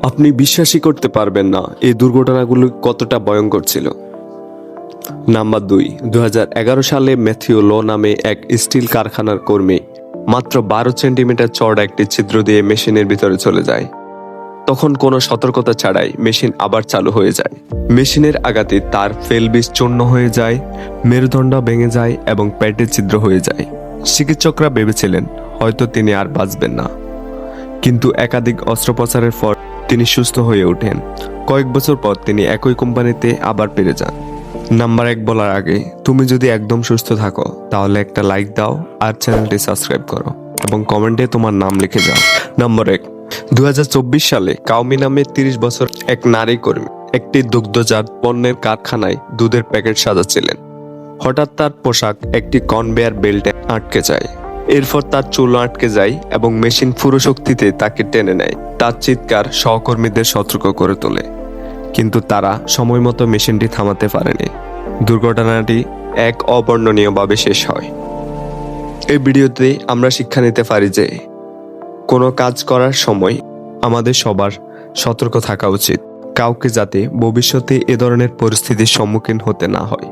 আপনি বিশ্বাসই করতে পারবেন না এই দুর্ঘটনাগুলো কতটা ভয়ঙ্কর ছিল। নাম্বার 2, 2011 সালে ম্যাথিউ লো নামে এক স্টিল কারখানার কর্মী মাত্র 12 সেন্টিমিটার চওড়া একটি ছিদ্র দিয়ে মেশিনের ভিতরে চলে যায়। তখন কোনো সতর্কতা ছাড়াই মেশিন আবার চালু হয়ে যায়। মেশিনের আঘাতে তার পেলভিস চূর্ণ হয়ে যায়, মেরুদণ্ড ভেঙে যায় এবং পেটে ছিদ্র হয়ে যায়। চিকিৎসকরা ভেবেছিলেন হয়তো তিনি আর বাঁচবেন না, কিন্তু একাধিক অস্ত্রোপচারের পর তিনি সুস্থ হয়ে ওঠেন। কয়েক বছর পর তিনি একই কোম্পানিতে আবার ফিরে যান। নাম্বার 1 বলার আগে তুমি যদি একদম সুস্থ থাকো তাহলে একটা লাইক দাও আর চ্যানেলটি সাবস্ক্রাইব করো এবং কমেন্টে তোমার নাম লিখে যাও। নাম্বার 1, 2024 সালে কাউমি নামে 30 বছর এক নারী কর্মী একটি দুগ্ধজাত পণ্যের কারখানায় দুধের প্যাকেট সাজাচ্ছিলেন। হঠাৎ তার পোশাক একটি কনভেয়ার বেল্টে আটকে যায়। এরপর তার চুল আটকে যায় এবং মেশিন পুরো শক্তিতে তাকে টেনে নেয়। তার চিৎকার সহকর্মীদের সতর্ক করে তোলে, কিন্তু তারা সময় মতো মেশিনটি থামাতে পারেনি। দুর্ঘটনাটি এক অবর্ণনীয়ভাবে শেষ হয়। এই ভিডিওতে আমরা শিক্ষা নিতে পারি যে কোনো কাজ করার সময় আমাদের সবার সতর্ক থাকা উচিত, কাউকে যাতে ভবিষ্যতে এ ধরনের পরিস্থিতির সম্মুখীন হতে না হয়।